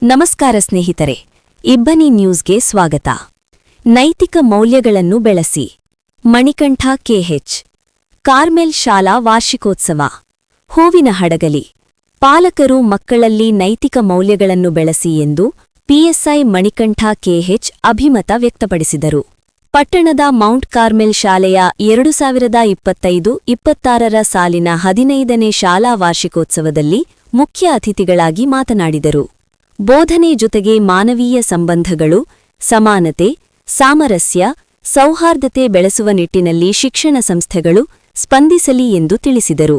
ನಮಸ್ಕಾರ ಸ್ನೇಹಿತರೆ, ಇಬ್ಬನಿ ನ್ಯೂಸ್ಗೆ ಸ್ವಾಗತ. ನೈತಿಕ ಮೌಲ್ಯಗಳನ್ನು ಬೆಳೆಸಿ. ಮಣಿಕಂಠ ಕೆಎಚ್. ಕಾರ್ಮೆಲ್ ಶಾಲಾ ವಾರ್ಷಿಕೋತ್ಸವ. ಹೂವಿನ ಹಡಗಲಿ. ಪಾಲಕರು ಮಕ್ಕಳಲ್ಲಿ ನೈತಿಕ ಮೌಲ್ಯಗಳನ್ನು ಬೆಳೆಸಿ ಎಂದು ಪಿಎಸ್ಐ ಮಣಿಕಂಠ ಕೆಎಚ್ ಅಭಿಮತ ವ್ಯಕ್ತಪಡಿಸಿದರು. ಪಟ್ಟಣದ ಮೌಂಟ್ ಕಾರ್ಮೆಲ್ ಶಾಲೆಯ 2025-26 ಸಾಲಿನ 15ನೇ ಶಾಲಾ ವಾರ್ಷಿಕೋತ್ಸವದಲ್ಲಿ ಮುಖ್ಯ ಅತಿಥಿಗಳಾಗಿ ಮಾತನಾಡಿದರು. ಬೋಧನೆ ಜೊತೆಗೆ ಮಾನವೀಯ ಸಂಬಂಧಗಳು, ಸಮಾನತೆ, ಸಾಮರಸ್ಯ, ಸೌಹಾರ್ದತೆ ಬೆಳೆಸುವ ನಿಟ್ಟಿನಲ್ಲಿ ಶಿಕ್ಷಣ ಸಂಸ್ಥೆಗಳು ಸ್ಪಂದಿಸಲಿ ಎಂದು ತಿಳಿಸಿದರು.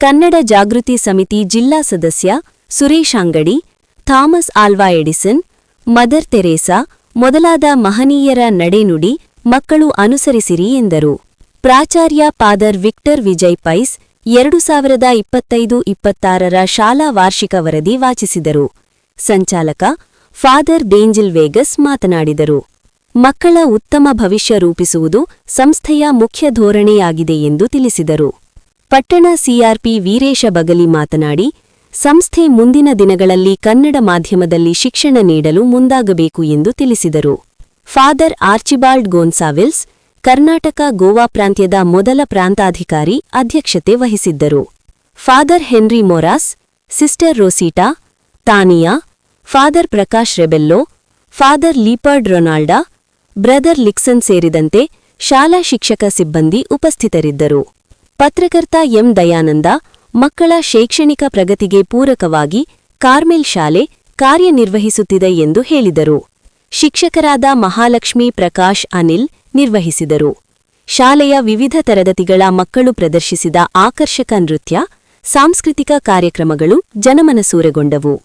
ಕನ್ನಡ ಜಾಗೃತಿ ಸಮಿತಿ ಜಿಲ್ಲಾ ಸದಸ್ಯ ಸುರೇಶ್ ಅಂಗಡಿ, ಥಾಮಸ್ ಆಲ್ವಾ ಎಡಿಸನ್, ಮದರ್ ತೆರೇಸಾ ಮೊದಲಾದ ಮಹನೀಯರ ನಡೆನುಡಿ ಮಕ್ಕಳು ಅನುಸರಿಸಿರಿ ಎಂದರು. ಪ್ರಾಚಾರ್ಯ ಫಾದರ್ ವಿಕ್ಟರ್ ವಿಜಯ್ ಪೈಸ್ 2025-26 ಶಾಲಾ ವಾರ್ಷಿಕ ವರದಿ ವಾಚಿಸಿದರು. ಸಂಚಾಲಕ ಫಾದರ್ ಡೇಂಜಿಲ್ ವೇಗಸ್ ಮಾತನಾಡಿದರು. ಮಕ್ಕಳ ಉತ್ತಮ ಭವಿಷ್ಯ ರೂಪಿಸುವುದು ಸಂಸ್ಥೆಯ ಮುಖ್ಯ ಧೋರಣೆಯಾಗಿದೆ ಎಂದು ತಿಳಿಸಿದರು. ಪಟ್ಟಣ ಸಿಆರ್ಪಿ ವೀರೇಶ ಬಗಲಿ ಮಾತನಾಡಿ, ಸಂಸ್ಥೆ ಮುಂದಿನ ದಿನಗಳಲ್ಲಿ ಕನ್ನಡ ಮಾಧ್ಯಮದಲ್ಲಿ ಶಿಕ್ಷಣ ನೀಡಲು ಮುಂದಾಗಬೇಕು ಎಂದು ತಿಳಿಸಿದರು. Father Archibald Gonsalves, Karnataka Goa ಪ್ರಾಂತ್ಯದ ಮೊದಲ ಪ್ರಾಂತಾಧಿಕಾರಿ, ಅಧ್ಯಕ್ಷತೆ ವಹಿಸಿದ್ದರು. Father Henry Moras, sister Rosita, Tania, father Prakash Rebello, father Leopold Ronalda, brother Lixon ಸೇರಿದಂತೆ ಶಾಲಾ ಶಿಕ್ಷಕ ಸಿಬ್ಬಂದಿ ಉಪಸ್ಥಿತರಿದ್ದರು. ಪತ್ರಕರ್ತ ಎಂ ದಯಾನಂದ, ಮಕ್ಕಳ ಶೈಕ್ಷಣಿಕ ಪ್ರಗತಿಗೆ ಪೂರಕವಾಗಿ ಕಾರ್ಮೆಲ್ ಶಾಲೆ ಕಾರ್ಯನಿರ್ವಹಿಸುತ್ತಿದೆ ಎಂದು ಹೇಳಿದರು. ಶಿಕ್ಷಕರಾದ ಮಹಾಲಕ್ಷ್ಮಿ, ಪ್ರಕಾಶ್, ಅನಿಲ್ ನಿರ್ವಹಿಸಿದರು. ಶಾಲೆಯ ವಿವಿಧ ತರಗತಿಗಳ ಮಕ್ಕಳು ಪ್ರದರ್ಶಿಸಿದ ಆಕರ್ಷಕ ನೃತ್ಯ, ಸಾಂಸ್ಕೃತಿಕ ಕಾರ್ಯಕ್ರಮಗಳು ಜನಮನಸೂರೆಗೊಂಡವು.